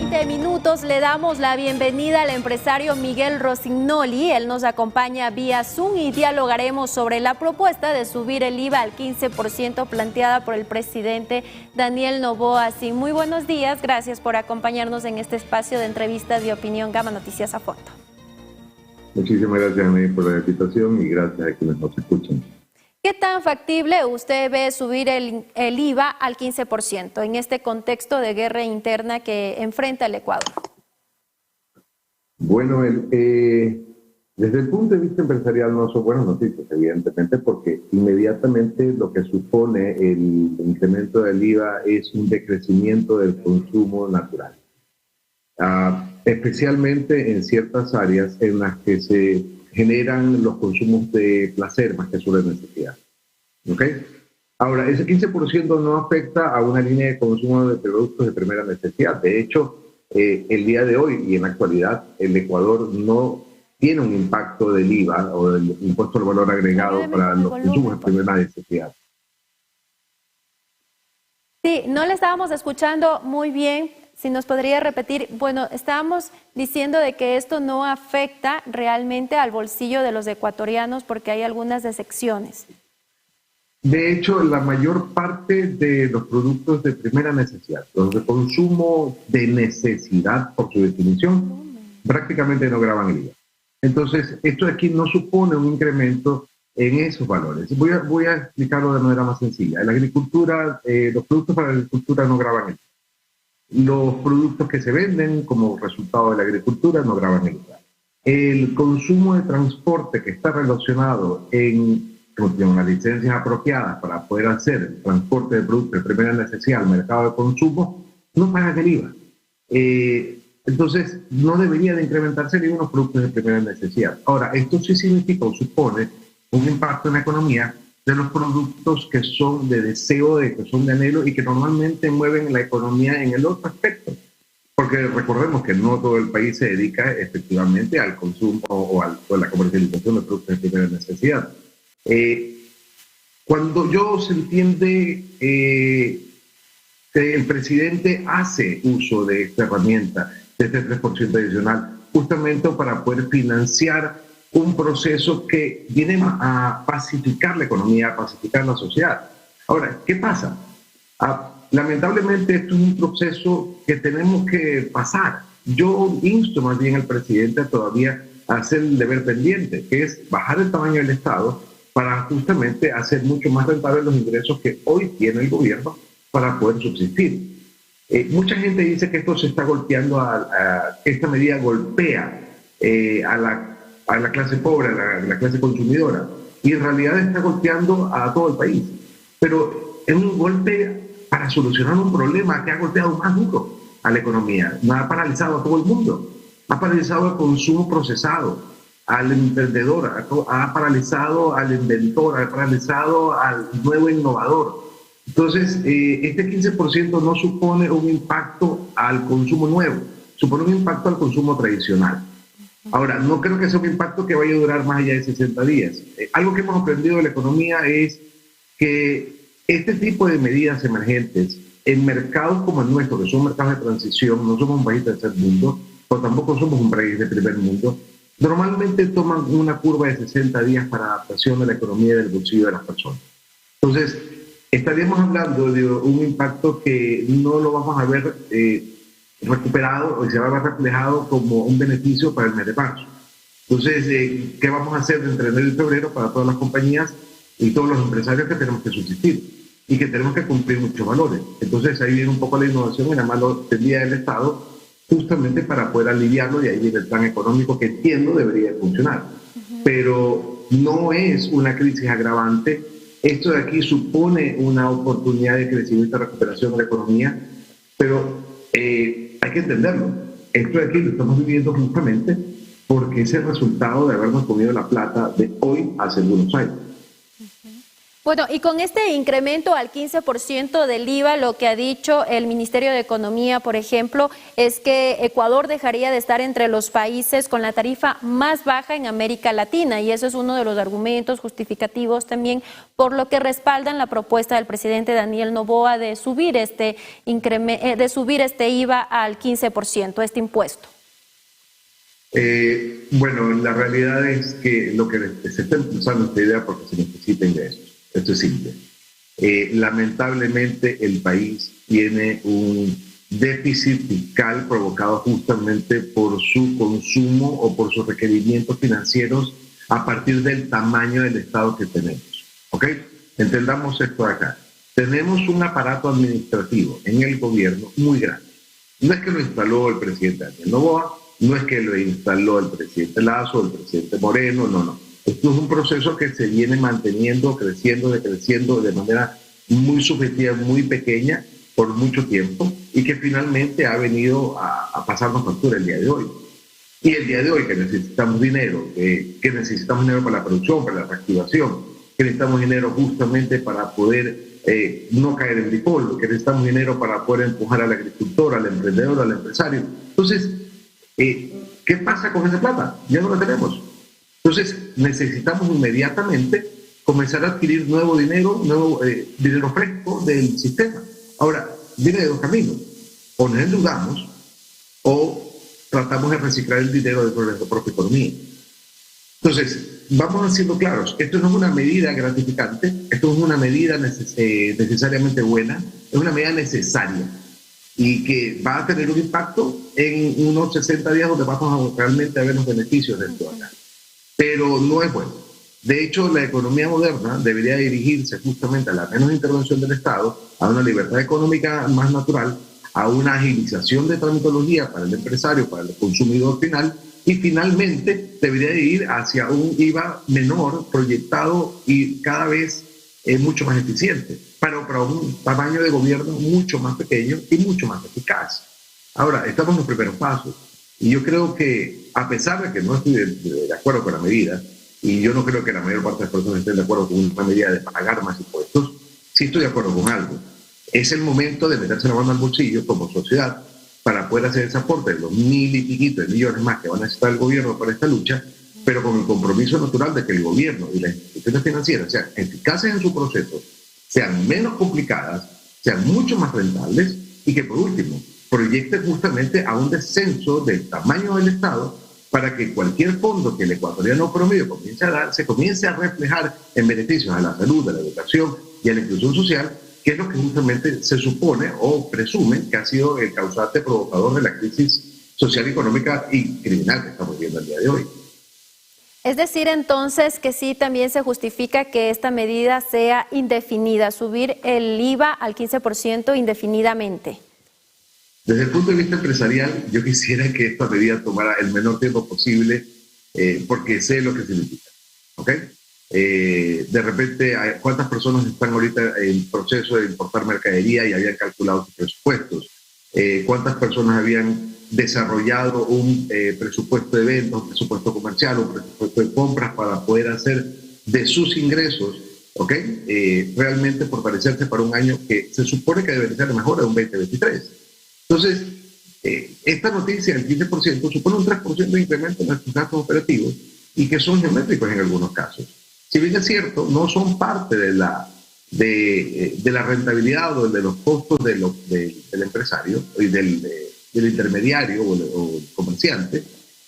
20 minutos le damos la bienvenida al empresario Miguel Rossignoli. Él nos acompaña vía Zoom y dialogaremos sobre la propuesta de subir el IVA al 15% planteada por el presidente Daniel Noboa. Sí, muy buenos días, gracias por acompañarnos en este espacio de entrevistas de opinión Gama Noticias a Fondo. Muchísimas gracias, Ana, por la invitación y gracias a quienes nos escuchan. ¿Qué tan factible usted ve subir el IVA al 15% en este contexto de guerra interna que enfrenta el Ecuador? Bueno, desde el punto de vista empresarial no son buenas noticias, evidentemente, porque inmediatamente lo que supone el incremento del IVA es un decrecimiento del consumo natural. Especialmente en ciertas áreas en las que se generan los consumos de placer más que sobre necesidad. ¿Ok? Ahora, ese 15% no afecta a una línea de consumo de productos de primera necesidad. De hecho, el día de hoy y en la actualidad, el Ecuador no tiene un impacto del IVA o del impuesto al valor agregado para los consumos de primera necesidad. Sí, no le estábamos escuchando muy bien. Si nos podría repetir, bueno, estábamos diciendo de que esto no afecta realmente al bolsillo de los ecuatorianos porque hay algunas excepciones. De hecho, la mayor parte de los productos de primera necesidad, los de consumo de necesidad por su definición, prácticamente no gravan el IVA. Entonces, esto de aquí no supone un incremento en esos valores. Voy a explicarlo de manera más sencilla. En la agricultura, los productos para la agricultura no gravan el IVA. Los productos que se venden como resultado de la agricultura no gravan el IVA. El consumo de transporte que está relacionado con las licencias apropiadas para poder hacer transporte de productos de primera necesidad al mercado de consumo no pagan el IVA. Entonces, no debería de incrementarse el IVA en los productos de primera necesidad. Ahora, esto sí significa o supone un impacto en la economía de los productos que son de deseo, que son de anhelo y que normalmente mueven la economía en el otro aspecto. Porque recordemos que no todo el país se dedica efectivamente al consumo o a la comercialización de productos de primera necesidad. Cuando se entiende que el presidente hace uso de esta herramienta, de este 3% adicional, justamente para poder financiar un proceso que viene a pacificar la economía, a pacificar la sociedad. Ahora, ¿qué pasa? Lamentablemente esto es un proceso que tenemos que pasar. Yo insto más bien al presidente todavía a hacer el deber pendiente, que es bajar el tamaño del Estado para justamente hacer mucho más rentables los ingresos que hoy tiene el gobierno para poder subsistir. Mucha gente dice que esto se está golpeando, esta medida golpea a la clase pobre, a la clase consumidora, y en realidad está golpeando a todo el país. Pero es un golpe para solucionar un problema que ha golpeado más duro a la economía, no ha paralizado a todo el mundo, ha paralizado el consumo procesado, al emprendedor, ha paralizado al inventor, ha paralizado al nuevo innovador. Entonces, este 15% no supone un impacto al consumo nuevo, supone un impacto al consumo tradicional. Ahora, no creo que sea un impacto que vaya a durar más allá de 60 días. Algo que hemos aprendido de la economía es que este tipo de medidas emergentes en mercados como el nuestro, que son mercados de transición, no somos un país de tercer mundo, pero tampoco somos un país de primer mundo, normalmente toman una curva de 60 días para adaptación de la economía y del bolsillo de las personas. Entonces, estaríamos hablando de un impacto que no lo vamos a ver recuperado o se va a ver reflejado como un beneficio para el mes de marzo. Entonces, ¿qué vamos a hacer entre enero y febrero para todas las compañías y todos los empresarios que tenemos que subsistir y que tenemos que cumplir muchos valores? Entonces, ahí viene un poco la innovación y la mano tendida del Estado justamente para poder aliviarlo, y ahí viene el plan económico que entiendo debería funcionar. Pero no es una crisis agravante. Esto de aquí supone una oportunidad de crecimiento y recuperación de la economía, pero hay que entenderlo. Esto de aquí lo estamos viviendo justamente porque es el resultado de habernos comido la plata de hoy hace algunos años. Bueno, y con este incremento al 15% del IVA, lo que ha dicho el Ministerio de Economía, por ejemplo, es que Ecuador dejaría de estar entre los países con la tarifa más baja en América Latina, y eso es uno de los argumentos justificativos también por lo que respaldan la propuesta del presidente Daniel Noboa de subir este IVA al 15%, este impuesto. Bueno, la realidad es que lo que se está impulsando esta idea porque se necesita ingresos. Esto es simple. Lamentablemente el país tiene un déficit fiscal provocado justamente por su consumo o por sus requerimientos financieros a partir del tamaño del Estado que tenemos. ¿Ok? Entendamos esto acá. Tenemos un aparato administrativo en el gobierno muy grande. No es que lo instaló el presidente Daniel Noboa, no es que lo instaló el presidente Lazo, el presidente Moreno, no. Esto es un proceso que se viene manteniendo, creciendo de manera muy subjetiva, muy pequeña, por mucho tiempo, y que finalmente ha venido a pasarnos factura el día de hoy. Y el día de hoy que necesitamos dinero, que necesitamos dinero para la producción, para la reactivación, que necesitamos dinero justamente para poder no caer en default, que necesitamos dinero para poder empujar al agricultor, al emprendedor, al empresario. Entonces, ¿qué pasa con esa plata? Ya no la tenemos. Entonces, necesitamos inmediatamente comenzar a adquirir nuevo dinero fresco del sistema. Ahora, viene de dos caminos. O nos endeudamos o tratamos de reciclar el dinero dentro de nuestra propia economía. Entonces, vamos siendo claros, esto no es una medida gratificante, esto es una medida necesariamente buena, es una medida necesaria y que va a tener un impacto en unos 60 días donde vamos a realmente a ver los beneficios de esto acá. Pero no es bueno. De hecho, la economía moderna debería dirigirse justamente a la menos intervención del Estado, a una libertad económica más natural, a una agilización de tramitología para el empresario, para el consumidor final, y finalmente debería ir hacia un IVA menor, proyectado y cada vez mucho más eficiente, para un tamaño de gobierno mucho más pequeño y mucho más eficaz. Ahora, estamos en los primeros pasos. Y yo creo que, a pesar de que no estoy de acuerdo con la medida, y yo no creo que la mayor parte de las personas estén de acuerdo con una medida de pagar más impuestos, sí estoy de acuerdo con algo. Es el momento de meterse la mano al bolsillo como sociedad para poder hacer ese aporte de los 1.000 y piquito de millones más que van a necesitar el gobierno para esta lucha, pero con el compromiso natural de que el gobierno y las instituciones financieras sean eficaces en su proceso, sean menos complicadas, sean mucho más rentables y que, por último, proyecte justamente a un descenso del tamaño del Estado para que cualquier fondo que el ecuatoriano promedio comience a dar se comience a reflejar en beneficios a la salud, a la educación y a la inclusión social, que es lo que justamente se supone o presume que ha sido el causante provocador de la crisis social, económica y criminal que estamos viendo el día de hoy. Es decir, entonces, que sí también se justifica que esta medida sea indefinida, subir el IVA al 15% indefinidamente. Desde el punto de vista empresarial, yo quisiera que esta medida tomara el menor tiempo posible, porque sé lo que significa. ¿Ok? De repente, ¿cuántas personas están ahorita en proceso de importar mercadería y habían calculado sus presupuestos? ¿Cuántas personas habían desarrollado un presupuesto de ventas, un presupuesto comercial, un presupuesto de compras para poder hacer de sus ingresos, ¿ok? Realmente fortalecerse para un año que se supone que debe ser mejor de un 2023? Entonces, esta noticia del 15% supone un 3% de incremento en nuestros gastos operativos y que son geométricos en algunos casos. Si bien es cierto, no son parte de la rentabilidad o de los costos del empresario y del intermediario o el comerciante,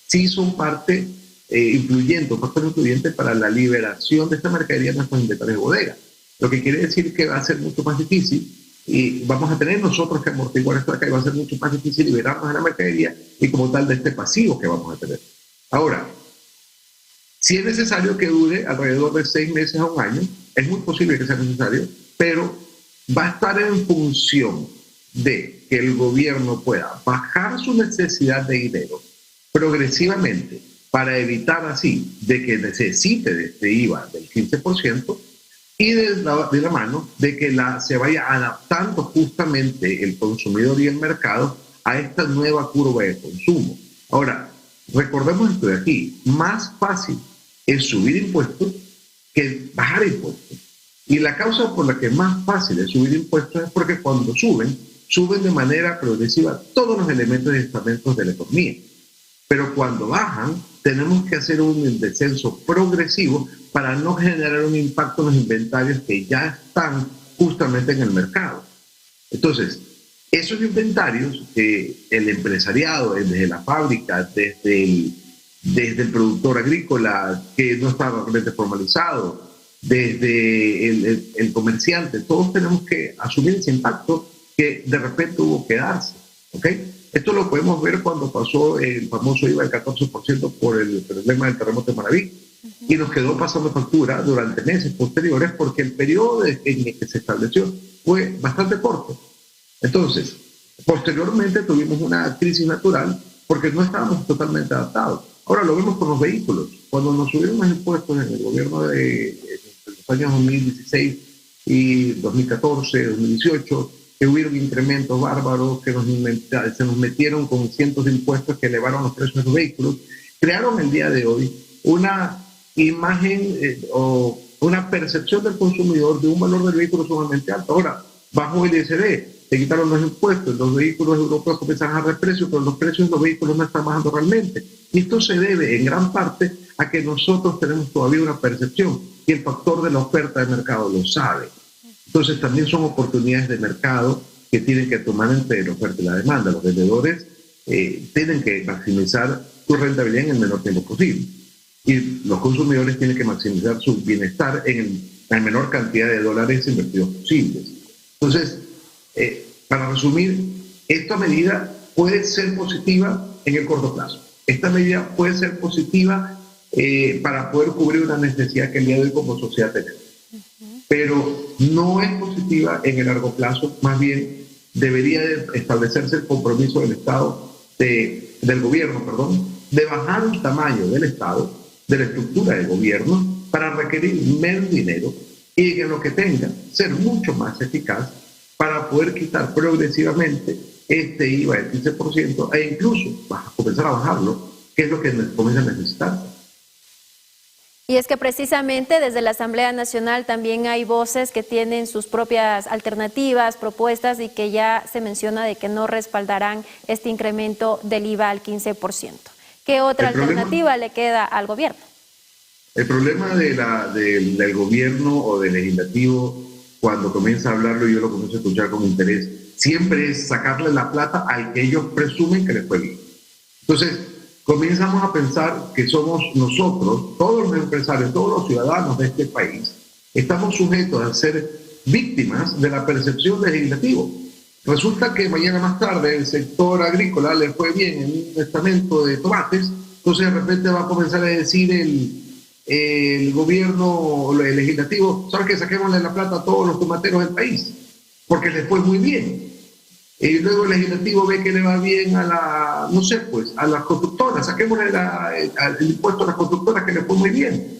sí son parte influyente, un factor influyente para la liberación de esta mercadería en nuestros inventarios de bodega. Lo que quiere decir que va a ser mucho más difícil y vamos a tener nosotros que amortiguar esto acá y va a ser mucho más difícil liberarnos de la mercadería y como tal de este pasivo que vamos a tener. Ahora, si es necesario que dure alrededor de 6 meses a un año, es muy posible que sea necesario, pero va a estar en función de que el gobierno pueda bajar su necesidad de dinero progresivamente para evitar así de que necesite de este IVA del 15%, y de la mano de que se vaya adaptando justamente el consumidor y el mercado a esta nueva curva de consumo. Ahora, recordemos esto de aquí, más fácil es subir impuestos que bajar impuestos. Y la causa por la que es más fácil es subir impuestos es porque cuando suben de manera progresiva todos los elementos y estamentos de la economía. Pero cuando bajan, tenemos que hacer un descenso progresivo para no generar un impacto en los inventarios que ya están justamente en el mercado. Entonces, esos inventarios, el empresariado, desde la fábrica, desde el productor agrícola que no está realmente formalizado, desde el comerciante, todos tenemos que asumir ese impacto que de repente hubo que darse, ¿ok? Esto lo podemos ver cuando pasó el famoso IVA del 14% por el problema del terremoto de Maraví, y nos quedó pasando factura durante meses posteriores porque el periodo en el que se estableció fue bastante corto. Entonces, posteriormente tuvimos una crisis natural porque no estábamos totalmente adaptados. Ahora lo vemos con los vehículos. Cuando nos subieron los impuestos en el gobierno de los años 2016 y 2014, 2018, que hubieron incrementos bárbaros, que se nos metieron con cientos de impuestos que elevaron los precios de los vehículos, crearon el día de hoy una imagen o una percepción del consumidor de un valor del vehículo sumamente alto. Ahora, bajo el ISD, se quitaron los impuestos, los vehículos europeos comienzan a bajar precios, pero los precios de los vehículos no están bajando realmente. Y esto se debe en gran parte a que nosotros tenemos todavía una percepción y el factor de la oferta de mercado lo sabe. Entonces también son oportunidades de mercado que tienen que tomar entre la oferta y la demanda. Los vendedores tienen que maximizar su rentabilidad en el menor tiempo posible. Y los consumidores tienen que maximizar su bienestar en la menor cantidad de dólares invertidos posibles. Entonces, para resumir, esta medida puede ser positiva en el corto plazo. Esta medida puede ser positiva para poder cubrir una necesidad que el día de hoy como sociedad tenemos. Pero no es positiva en el largo plazo, más bien debería establecerse el compromiso del Estado, del gobierno, de bajar el tamaño del Estado, de la estructura del gobierno, para requerir menos dinero y que lo que tenga ser mucho más eficaz para poder quitar progresivamente este IVA del 15% e incluso comenzar a bajarlo, que es lo que comienza a necesitar. Y es que precisamente desde la Asamblea Nacional también hay voces que tienen sus propias alternativas, propuestas, y que ya se menciona de que no respaldarán este incremento del IVA al 15%. ¿Qué otra alternativa le queda al gobierno? El problema del gobierno o del legislativo, cuando comienza a hablarlo y yo lo comienzo a escuchar con interés, siempre es sacarle la plata al que ellos presumen que les fue bien. Entonces, comenzamos a pensar que somos nosotros, todos los empresarios, todos los ciudadanos de este país, estamos sujetos a ser víctimas de la percepción del legislativo. Resulta que mañana más tarde el sector agrícola le fue bien en un estamento de tomates, entonces de repente va a comenzar a decir el gobierno o el legislativo, ¿sabes qué? Saquémosle la plata a todos los tomateros del país, porque les fue muy bien. Y luego el legislativo ve que le va bien a a las constructoras, saquémosle el impuesto a las constructoras que le fue muy bien.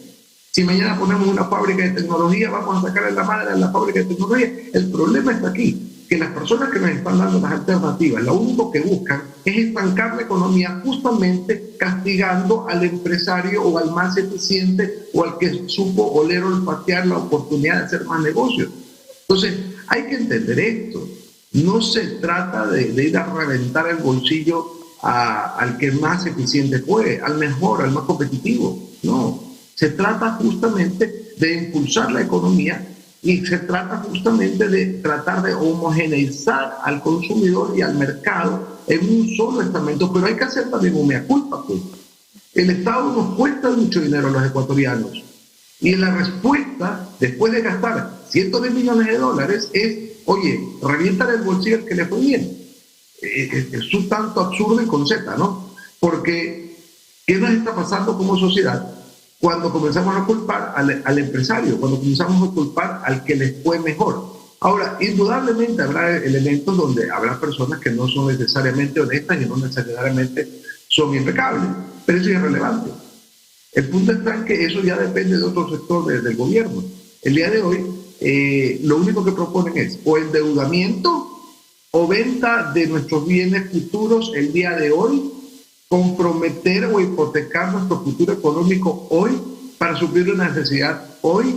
Si mañana ponemos una fábrica de tecnología, vamos a sacarle la madre a la fábrica de tecnología. El problema está aquí, que las personas que nos están dando las alternativas, lo único que buscan es estancar la economía, justamente castigando al empresario o al más eficiente o al que supo oler o olfatear la oportunidad de hacer más negocios. Entonces, hay que entender esto. No se trata de ir a reventar el bolsillo al que más eficiente fue, al mejor, al más competitivo. No, se trata justamente de impulsar la economía y se trata justamente de tratar de homogeneizar al consumidor y al mercado en un solo estamento, pero hay que hacer también un mea culpa, pues. El Estado nos cuesta mucho dinero a los ecuatorianos y la respuesta, después de gastar cientos de millones de dólares, es: oye, revientan el bolsillo al que le fue bien. Es un tanto absurdo y con Z, ¿no? Porque, ¿qué nos está pasando como sociedad cuando comenzamos a culpar al empresario, cuando comenzamos a culpar al que les fue mejor? Ahora, indudablemente habrá elementos donde habrá personas que no son necesariamente honestas y no necesariamente son impecables, pero eso es irrelevante. El punto está en que eso ya depende de otro sector del gobierno. El día de hoy, lo único que proponen es o endeudamiento o venta de nuestros bienes futuros el día de hoy, comprometer o hipotecar nuestro futuro económico hoy para suplir una necesidad hoy,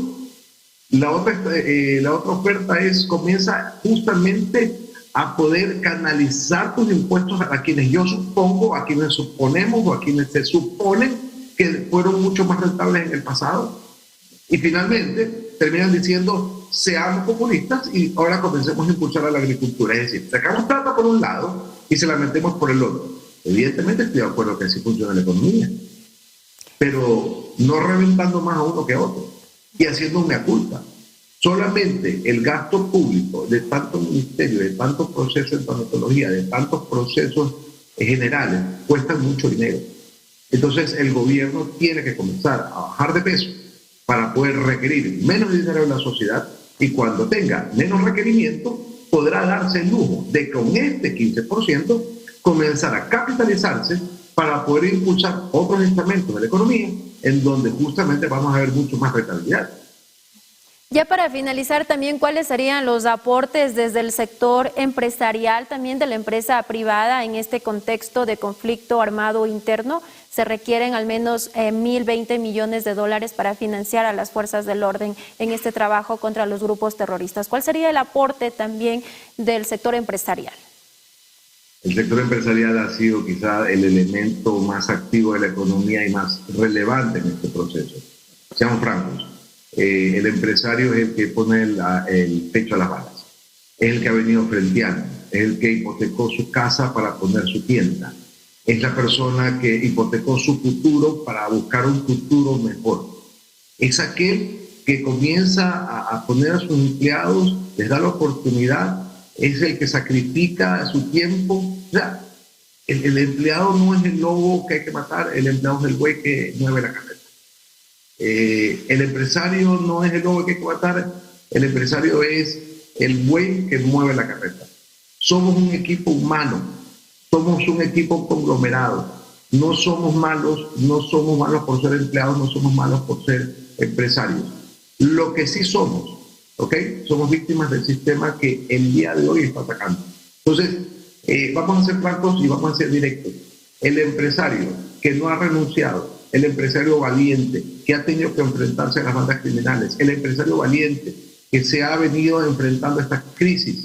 La otra oferta es, comienza justamente a poder canalizar tus impuestos a quienes yo supongo, a quienes suponemos o a quienes se suponen que fueron mucho más rentables en el pasado. Y finalmente terminan diciendo, seamos populistas y ahora comencemos a impulsar a la agricultura. Es decir, sacamos plata por un lado y se la metemos por el otro. Evidentemente estoy de acuerdo que así funciona la economía, pero no reventando más a uno que a otro y haciendo una culpa. Solamente el gasto público de tantos ministerios, de tantos procesos en tanatología, de tantos procesos generales, cuesta mucho dinero. Entonces el gobierno tiene que comenzar a bajar de peso para poder requerir menos dinero en la sociedad, y cuando tenga menos requerimiento podrá darse el lujo de con este 15% comenzar a capitalizarse para poder impulsar otros estamentos de la economía en donde justamente vamos a ver mucho más rentabilidad. Ya para finalizar también, ¿cuáles serían los aportes desde el sector empresarial, también de la empresa privada en este contexto de conflicto armado interno? Se requieren al menos 1.020 millones de dólares para financiar a las fuerzas del orden en este trabajo contra los grupos terroristas. ¿Cuál sería el aporte también del sector empresarial? El sector empresarial ha sido quizá el elemento más activo de la economía y más relevante en este proceso. Seamos francos. El empresario es el que pone el pecho a las balas, es el que ha venido frenteando, es el que hipotecó su casa para poner su tienda, es la persona que hipotecó su futuro para buscar un futuro mejor, es aquel que comienza a poner a sus empleados, les da la oportunidad, es el que sacrifica su tiempo. O sea, el empleado no es el lobo que hay que matar, el empleado es el güey que mueve la carreta. El empresario no es el lobo que hay que matar, el empresario es el buey que mueve la carreta. Somos un equipo humano, somos un equipo conglomerado. No somos malos por ser empleados, no somos malos por ser empresarios. Lo que sí somos, ¿ok? Somos víctimas del sistema que el día de hoy está atacando. Entonces, vamos a ser francos y vamos a ser directos. El empresario que no ha renunciado, el empresario valiente que ha tenido que enfrentarse a las bandas criminales, el empresario valiente que se ha venido enfrentando a esta crisis,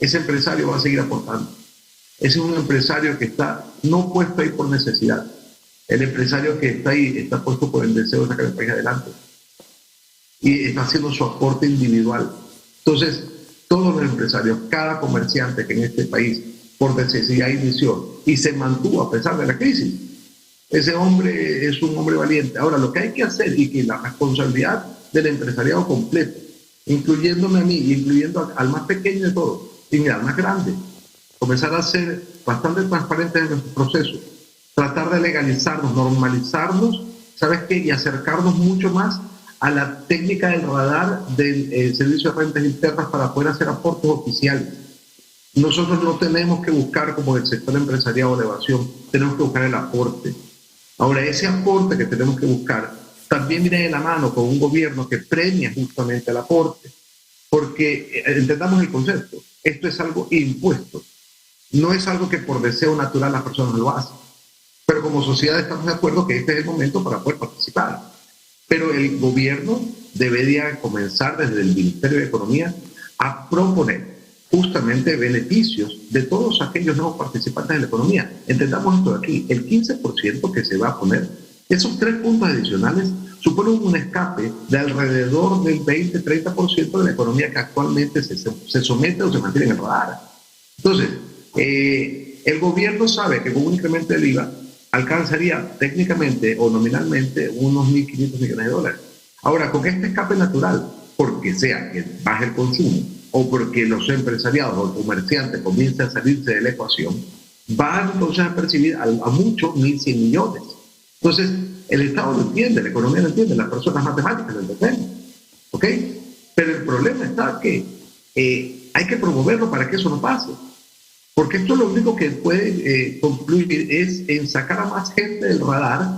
ese empresario va a seguir aportando. Ese es un empresario que está no puesto ahí por necesidad. El empresario que está ahí está puesto por el deseo de sacar el país adelante y está haciendo su aporte individual. Entonces, todos los empresarios, cada comerciante que en este país por necesidad inició y se mantuvo a pesar de la crisis, ese hombre es un hombre valiente. Ahora, lo que hay que hacer y que la responsabilidad del empresariado completo, incluyéndome a mí, incluyendo al más pequeño de todos, y al más grande, comenzar a ser bastante transparentes en nuestros procesos, tratar de legalizarnos, normalizarnos, ¿sabes qué? Y acercarnos mucho más a la técnica del radar del Servicio de Rentas Internas para poder hacer aportes oficiales. Nosotros no tenemos que buscar, como el sector empresarial o la evasión, tenemos que buscar el aporte. Ahora, ese aporte que tenemos que buscar también viene de la mano con un gobierno que premia justamente el aporte, porque entendamos el concepto, esto es algo impuesto, no es algo que por deseo natural las personas lo hacen, pero como sociedad estamos de acuerdo que este es el momento para poder participar. Pero el gobierno debería comenzar desde el Ministerio de Economía a proponer justamente beneficios de todos aquellos nuevos participantes de la economía. Entendamos esto de aquí, el 15% que se va a poner, esos 3 puntos adicionales suponen un escape de alrededor del 20-30% de la economía que actualmente se somete o se mantiene en el radar. Entonces, el gobierno sabe que con un incremento del IVA alcanzaría técnicamente o nominalmente unos 1.500 millones de dólares. Ahora, con este escape natural, porque sea que baje el consumo o porque los empresariados o el comerciante comiencen a salirse de la ecuación, van entonces a percibir a muchos 1.100 millones. Entonces, el Estado lo entiende, la economía lo entiende, las personas matemáticas lo entienden, ¿ok? Pero el problema está que hay que promoverlo para que eso no pase. Porque esto lo único que puede concluir es en sacar a más gente del radar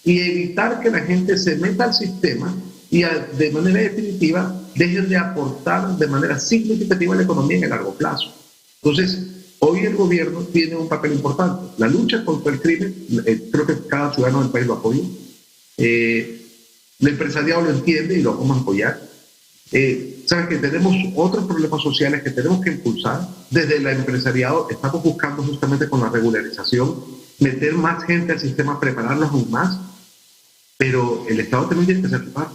y evitar que la gente se meta al sistema y de manera definitiva dejen de aportar de manera significativa a la economía en el largo plazo. Entonces, hoy el gobierno tiene un papel importante. La lucha contra el crimen, creo que cada ciudadano del país lo apoya. El empresariado lo entiende y lo vamos a apoyar. Sabes que tenemos otros problemas sociales que tenemos que impulsar. Desde el empresariado estamos buscando justamente con la regularización meter más gente al sistema, prepararlos aún más, pero el Estado también tiene que hacer su parte.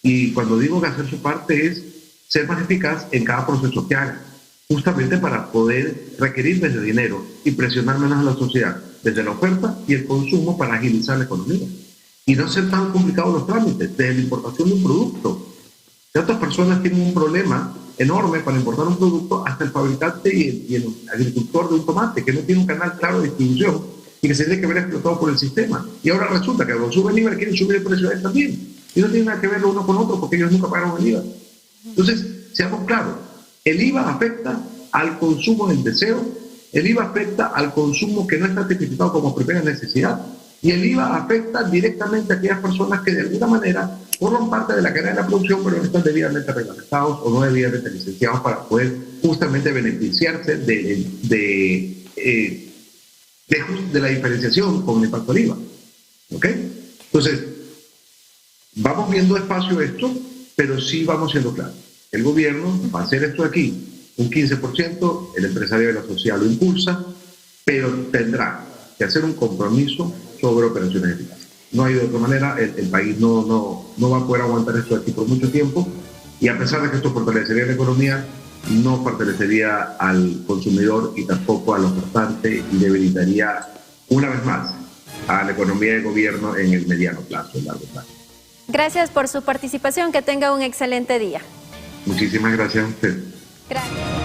Y cuando digo que hacer su parte es ser más eficaz en cada proceso que haga, justamente para poder requerir desde dinero y presionar menos a la sociedad desde la oferta y el consumo para agilizar la economía. Y no ser tan complicados los trámites, desde la importación de un producto. Si otras personas tienen un problema enorme para importar un producto, hasta el fabricante y el agricultor de un tomate, que no tiene un canal claro de distribución y que se tiene que ver explotado por el sistema. Y ahora resulta que cuando suben el IVA quieren subir el precio de él también. Y no tiene nada que ver lo uno con otro porque ellos nunca pagaron el IVA. Entonces, seamos claros, el IVA afecta al consumo del deseo, el IVA afecta al consumo que no está tipificado como primera necesidad, y el IVA afecta directamente a aquellas personas que de alguna manera forman parte de la cadena de la producción, pero no están debidamente reglamentados o no debidamente licenciados para poder justamente beneficiarse de la diferenciación con el impacto del IVA. ¿Ok? Entonces, vamos viendo despacio esto, pero sí vamos siendo claros. El gobierno va a hacer esto aquí, un 15%, el empresario de la sociedad lo impulsa, pero tendrá que hacer un compromiso sobre operaciones eficaces. No hay de otra manera, el país no va a poder aguantar esto aquí por mucho tiempo, y a pesar de que esto fortalecería la economía, no fortalecería al consumidor y tampoco al ofertante, y debilitaría una vez más a la economía del gobierno en el mediano plazo, en largo plazo. Gracias por su participación, que tenga un excelente día. Muchísimas gracias a usted. Gracias.